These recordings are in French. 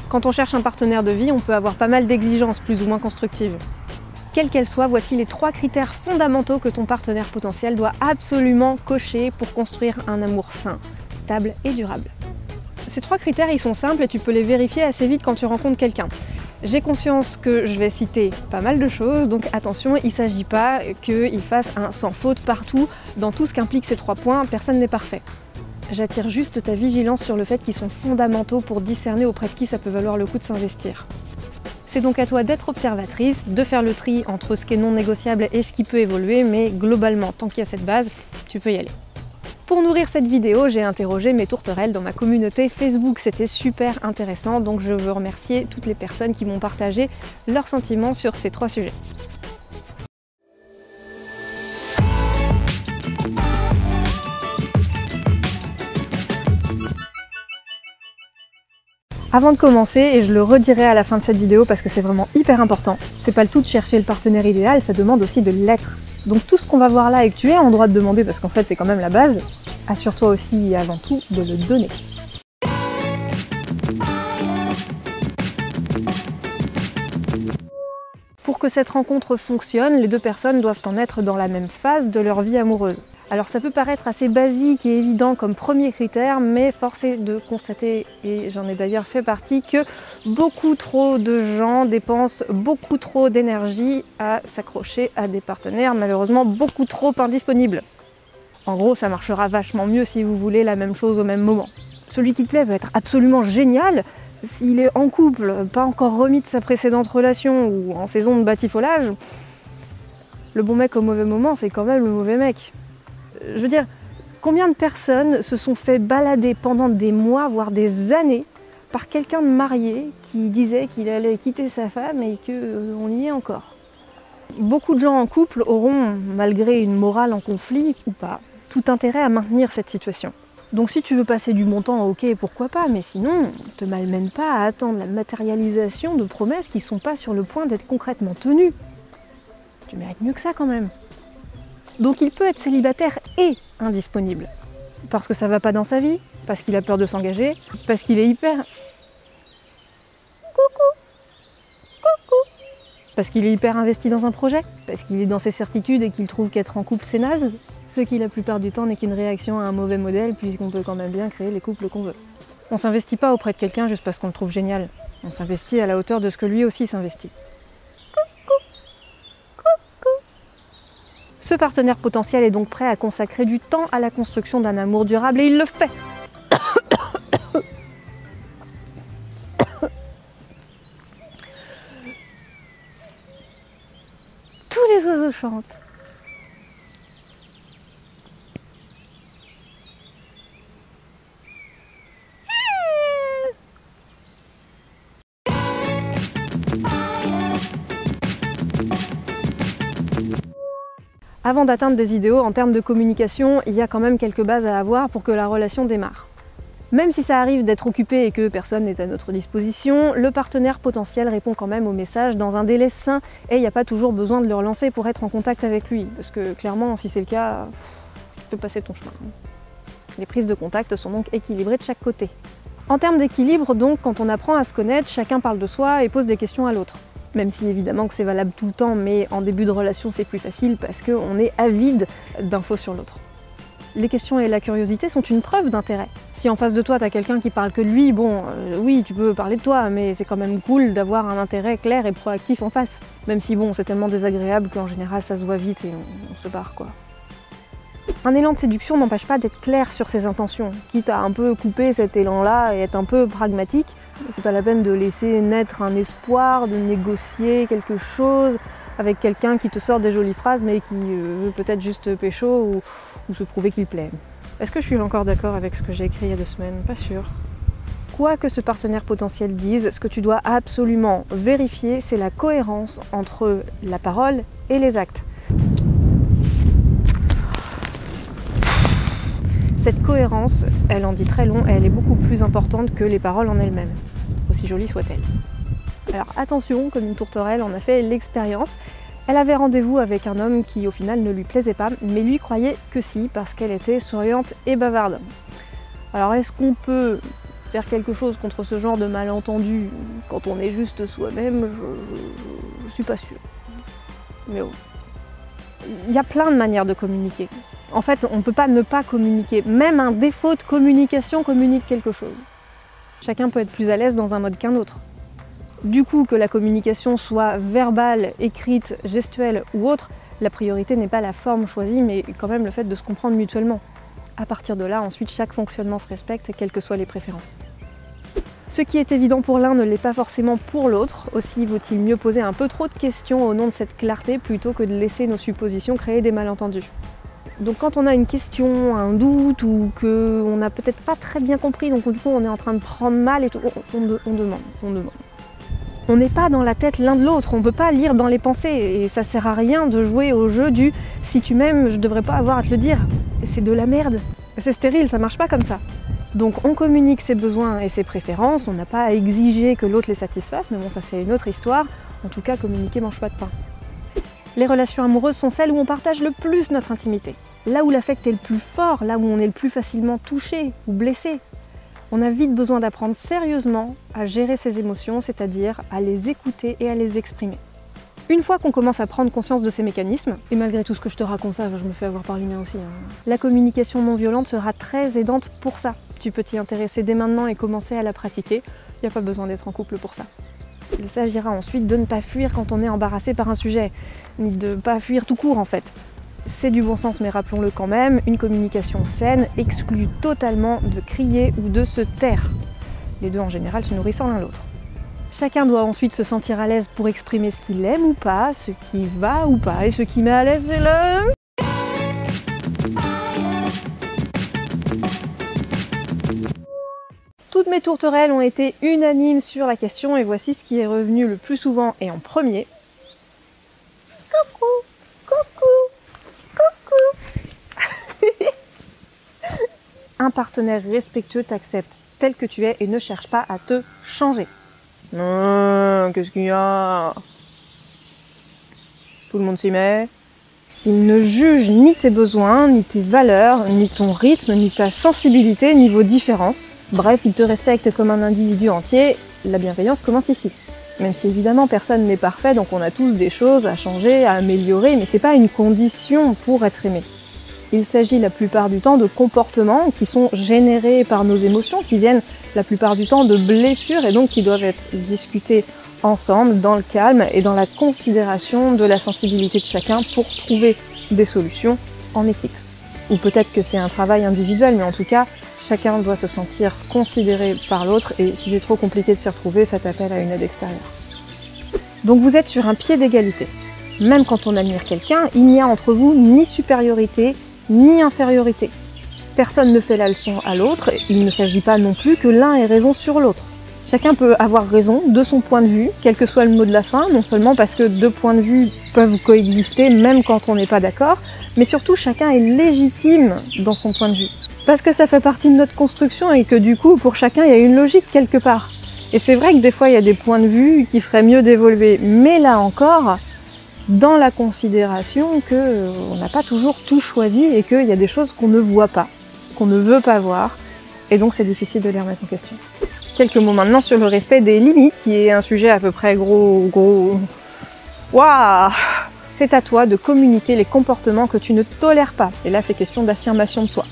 Quand on cherche un partenaire de vie, on peut avoir pas mal d'exigences plus ou moins constructives. Quelles qu'elles soient, voici les 3 critères fondamentaux que ton partenaire potentiel doit absolument cocher pour construire un amour sain, stable et durable. Ces 3 critères, ils sont simples et tu peux les vérifier assez vite quand tu rencontres quelqu'un. J'ai conscience que je vais citer pas mal de choses, donc attention, il ne s'agit pas qu'il fasse un sans faute partout. Dans tout ce qu'impliquent ces 3 points, personne n'est parfait. J'attire juste ta vigilance sur le fait qu'ils sont fondamentaux pour discerner auprès de qui ça peut valoir le coup de s'investir. C'est donc à toi d'être observatrice, de faire le tri entre ce qui est non négociable et ce qui peut évoluer, mais globalement, tant qu'il y a cette base, tu peux y aller. Pour nourrir cette vidéo, j'ai interrogé mes tourterelles dans ma communauté Facebook. C'était super intéressant, donc je veux remercier toutes les personnes qui m'ont partagé leurs sentiments sur ces 3 sujets. Avant de commencer, et je le redirai à la fin de cette vidéo parce que c'est vraiment hyper important, c'est pas le tout de chercher le partenaire idéal, ça demande aussi de l'être. Donc tout ce qu'on va voir là et que tu es en droit de demander, parce qu'en fait c'est quand même la base, assure-toi aussi et avant tout de le donner. Pour que cette rencontre fonctionne, les 2 personnes doivent en être dans la même phase de leur vie amoureuse. Alors ça peut paraître assez basique et évident comme premier critère, mais force est de constater, et j'en ai d'ailleurs fait partie, que beaucoup trop de gens dépensent beaucoup trop d'énergie à s'accrocher à des partenaires malheureusement beaucoup trop indisponibles. En gros, ça marchera vachement mieux si vous voulez la même chose au même moment. Celui qui te plaît va être absolument génial s'il est en couple, pas encore remis de sa précédente relation ou en saison de batifolage. Le bon mec au mauvais moment, c'est quand même le mauvais mec. Je veux dire, combien de personnes se sont fait balader pendant des mois, voire des années, par quelqu'un de marié qui disait qu'il allait quitter sa femme et qu'on y est encore. Beaucoup de gens en couple auront, malgré une morale en conflit ou pas, tout intérêt à maintenir cette situation. Donc si tu veux passer du bon temps, ok, pourquoi pas, mais sinon, te malmène pas à attendre la matérialisation de promesses qui sont pas sur le point d'être concrètement tenues. Tu mérites mieux que ça quand même. Donc il peut être célibataire et indisponible. Parce que ça va pas dans sa vie, parce qu'il a peur de s'engager, parce qu'il est hyper... Parce qu'il est hyper investi dans un projet, parce qu'il est dans ses certitudes et qu'il trouve qu'être en couple c'est naze. Ce qui la plupart du temps n'est qu'une réaction à un mauvais modèle, puisqu'on peut quand même bien créer les couples qu'on veut. On s'investit pas auprès de quelqu'un juste parce qu'on le trouve génial. On s'investit à la hauteur de ce que lui aussi s'investit. Ce partenaire potentiel est donc prêt à consacrer du temps à la construction d'un amour durable et il le fait. Tous les oiseaux chantent. Avant d'atteindre des idéaux en termes de communication, il y a quand même quelques bases à avoir pour que la relation démarre. Même si ça arrive d'être occupé et que personne n'est à notre disposition, le partenaire potentiel répond quand même aux messages dans un délai sain et il n'y a pas toujours besoin de le relancer pour être en contact avec lui. Parce que clairement, si c'est le cas, tu peux passer ton chemin. Les prises de contact sont donc équilibrées de chaque côté. En termes d'équilibre, donc, quand on apprend à se connaître, chacun parle de soi et pose des questions à l'autre. Même si évidemment que c'est valable tout le temps, mais en début de relation c'est plus facile parce qu'on est avide d'infos sur l'autre. Les questions et la curiosité sont une preuve d'intérêt. Si en face de toi t'as quelqu'un qui parle que de lui, bon, oui tu peux parler de toi, mais c'est quand même cool d'avoir un intérêt clair et proactif en face. Même si bon, c'est tellement désagréable qu'en général ça se voit vite et on se barre quoi. Un élan de séduction n'empêche pas d'être clair sur ses intentions, quitte à un peu couper cet élan-là et être un peu pragmatique. C'est pas la peine de laisser naître un espoir, de négocier quelque chose avec quelqu'un qui te sort des jolies phrases mais qui veut peut-être juste pécho ou se prouver qu'il plaît. Est-ce que je suis encore d'accord avec ce que j'ai écrit il y a 2 semaines? Pas sûr. Quoi que ce partenaire potentiel dise, ce que tu dois absolument vérifier, c'est la cohérence entre la parole et les actes. Cette cohérence, elle en dit très long et elle est beaucoup plus importante que les paroles en elles-mêmes, aussi jolies soient-elles. Alors attention, comme une tourterelle, on a fait l'expérience. Elle avait rendez-vous avec un homme qui au final ne lui plaisait pas, mais lui croyait que si, parce qu'elle était souriante et bavarde. Alors est-ce qu'on peut Faire quelque chose contre ce genre de malentendu quand on est juste soi-même, je suis pas sûre. Mais oh. Il y a plein de manières de communiquer. En fait, on ne peut pas ne pas communiquer. Même un défaut de communication communique quelque chose. Chacun peut être plus à l'aise dans un mode qu'un autre. Du coup, que la communication soit verbale, écrite, gestuelle ou autre, la priorité n'est pas la forme choisie, mais quand même le fait de se comprendre mutuellement. À partir de là, ensuite, chaque fonctionnement se respecte, quelles que soient les préférences. Ce qui est évident pour l'un ne l'est pas forcément pour l'autre. Aussi vaut-il mieux poser un peu trop de questions au nom de cette clarté plutôt que de laisser nos suppositions créer des malentendus. Donc quand on a une question, un doute ou qu'on n'a peut-être pas très bien compris, donc du coup on est en train de prendre mal et tout, on demande. On n'est pas dans la tête l'un de l'autre, on ne peut pas lire dans les pensées et ça sert à rien de jouer au jeu du « si tu m'aimes, je devrais pas avoir à te le dire ». C'est de la merde, c'est stérile, ça marche pas comme ça. Donc on communique ses besoins et ses préférences, on n'a pas à exiger que l'autre les satisfasse, mais bon ça c'est une autre histoire. En tout cas, communiquer mange pas de pain. Les relations amoureuses sont celles où on partage le plus notre intimité. Là où l'affect est le plus fort, là où on est le plus facilement touché ou blessé. On a vite besoin d'apprendre sérieusement à gérer ses émotions, c'est-à-dire à les écouter et à les exprimer. Une fois qu'on commence à prendre conscience de ces mécanismes, et malgré tout ce que je te raconte ça, je me fais avoir par les miens aussi, la communication non violente sera très aidante pour ça. Tu peux t'y intéresser dès maintenant et commencer à la pratiquer, il n'y a pas besoin d'être en couple pour ça. Il s'agira ensuite de ne pas fuir quand on est embarrassé par un sujet, ni de ne pas fuir tout court en fait. C'est du bon sens, mais rappelons-le quand même, une communication saine exclut totalement de crier ou de se taire. Les deux en général se nourrissant l'un l'autre. Chacun doit ensuite se sentir à l'aise pour exprimer ce qu'il aime ou pas, ce qui va ou pas, et ce qui met à l'aise c'est le... Toutes mes tourterelles ont été unanimes sur la question et voici ce qui est revenu le plus souvent et en premier. Coucou, coucou, coucou. Un partenaire respectueux t'accepte tel que tu es et ne cherche pas à te changer. Non, qu'est-ce qu'il y a? Tout le monde s'y met. Il ne juge ni tes besoins, ni tes valeurs, ni ton rythme, ni ta sensibilité, ni vos différences. Bref, il te respecte comme un individu entier. La bienveillance commence ici. Même si évidemment personne n'est parfait, donc on a tous des choses à changer, à améliorer, mais c'est pas une condition pour être aimé. Il s'agit la plupart du temps de comportements qui sont générés par nos émotions, qui viennent la plupart du temps de blessures et donc qui doivent être discutés ensemble, dans le calme et dans la considération de la sensibilité de chacun pour trouver des solutions en équipe. Ou peut-être que c'est un travail individuel, mais en tout cas, chacun doit se sentir considéré par l'autre et si c'est trop compliqué de s'y retrouver, faites appel à une aide extérieure. Donc vous êtes sur un pied d'égalité. Même quand on admire quelqu'un, il n'y a entre vous ni supériorité, ni infériorité. Personne ne fait la leçon à l'autre, il ne s'agit pas non plus que l'un ait raison sur l'autre. Chacun peut avoir raison de son point de vue, quel que soit le mot de la fin, non seulement parce que deux points de vue peuvent coexister même quand on n'est pas d'accord, mais surtout chacun est légitime dans son point de vue. Parce que ça fait partie de notre construction et que du coup, pour chacun, il y a une logique quelque part. Et c'est vrai que des fois, il y a des points de vue qui feraient mieux d'évoluer, mais là encore, dans la considération qu'on n'a pas toujours tout choisi et qu'il y a des choses qu'on ne voit pas, qu'on ne veut pas voir, et donc c'est difficile de les remettre en question. Quelques mots maintenant sur le respect des limites, qui est un sujet à peu près gros... Waouh! C'est à toi de communiquer les comportements que tu ne tolères pas. Et là, c'est question d'affirmation de soi.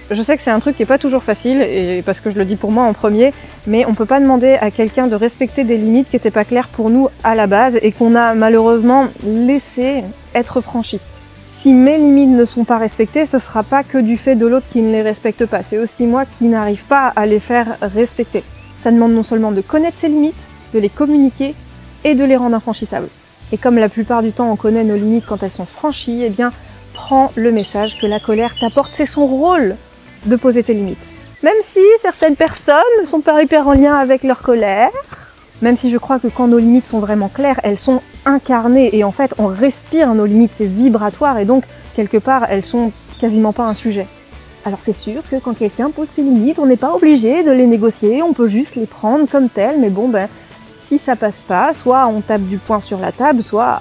Je sais que c'est un truc qui n'est pas toujours facile, et parce que je le dis pour moi en premier, mais on ne peut pas demander à quelqu'un de respecter des limites qui n'étaient pas claires pour nous à la base et qu'on a malheureusement laissé être franchies. Si mes limites ne sont pas respectées, ce ne sera pas que du fait de l'autre qui ne les respecte pas, c'est aussi moi qui n'arrive pas à les faire respecter. Ça demande non seulement de connaître ses limites, de les communiquer et de les rendre infranchissables. Et comme la plupart du temps on connaît nos limites quand elles sont franchies, eh bien prends le message que la colère t'apporte, c'est son rôle de poser tes limites. Même si certaines personnes ne sont pas hyper en lien avec leur colère, même si je crois que quand nos limites sont vraiment claires, elles sont incarnées et en fait on respire nos limites, c'est vibratoire et donc quelque part elles sont quasiment pas un sujet. Alors c'est sûr que quand quelqu'un pose ses limites, on n'est pas obligé de les négocier, on peut juste les prendre comme telles, mais bon ben, si ça passe pas, soit on tape du poing sur la table, soit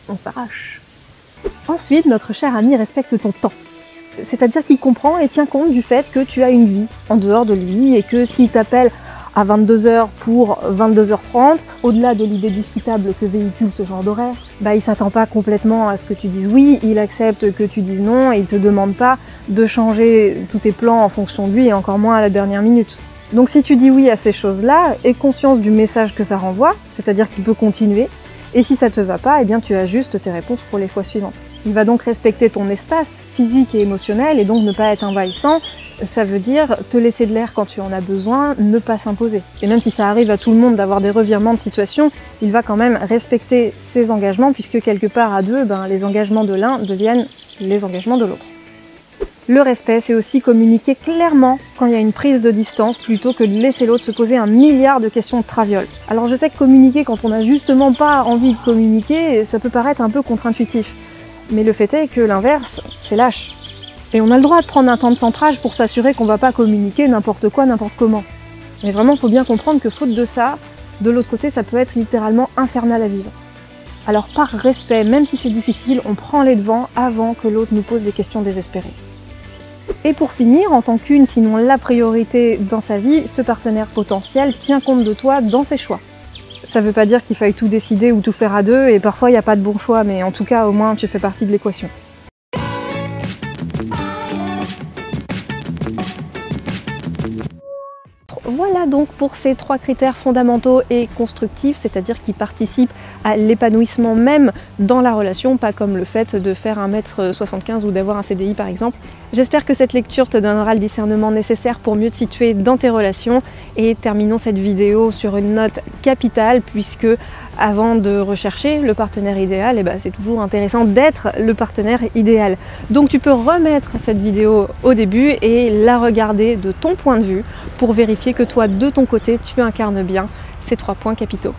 on s'arrache. Ensuite, notre cher ami respecte ton temps. C'est-à-dire qu'il comprend et tient compte du fait que tu as une vie en dehors de lui et que s'il t'appelle à 22h pour 22h30, au-delà de l'idée discutable que véhicule ce genre d'horaire, bah il s'attend pas complètement à ce que tu dises oui, il accepte que tu dises non et il te demande pas de changer tous tes plans en fonction de lui et encore moins à la dernière minute. Donc si tu dis oui à ces choses-là, aie conscience du message que ça renvoie, c'est-à-dire qu'il peut continuer, et si ça te va pas, eh bien tu ajustes tes réponses pour les fois suivantes. Il va donc respecter ton espace physique et émotionnel et donc ne pas être envahissant. Ça veut dire te laisser de l'air quand tu en as besoin, ne pas s'imposer. Et même si ça arrive à tout le monde d'avoir des revirements de situation, il va quand même respecter ses engagements puisque quelque part à deux, les engagements de l'un deviennent les engagements de l'autre. Le respect, c'est aussi communiquer clairement quand il y a une prise de distance plutôt que de laisser l'autre se poser un milliard de questions de traviole. Alors je sais que communiquer quand on n'a justement pas envie de communiquer, ça peut paraître un peu contre-intuitif. Mais le fait est que l'inverse, c'est lâche. Et on a le droit de prendre un temps de centrage pour s'assurer qu'on va pas communiquer n'importe quoi, n'importe comment. Mais vraiment, il faut bien comprendre que faute de ça, de l'autre côté, ça peut être littéralement infernal à vivre. Alors par respect, même si c'est difficile, on prend les devants avant que l'autre nous pose des questions désespérées. Et pour finir, en tant qu'une, sinon la priorité dans sa vie, ce partenaire potentiel tient compte de toi dans ses choix. Ça veut pas dire qu'il faille tout décider ou tout faire à deux, et parfois il n'y a pas de bon choix, mais en tout cas, au moins, tu fais partie de l'équation. Voilà donc pour ces 3 critères fondamentaux et constructifs, c'est-à-dire qui participent à l'épanouissement même dans la relation, pas comme le fait de faire 1m75 ou d'avoir un CDI par exemple. J'espère que cette lecture te donnera le discernement nécessaire pour mieux te situer dans tes relations et terminons cette vidéo sur une note capitale puisque avant de rechercher le partenaire idéal, c'est toujours intéressant d'être le partenaire idéal. Donc tu peux remettre cette vidéo au début et la regarder de ton point de vue pour vérifier que toi, de ton côté, tu incarnes bien ces 3 points capitaux.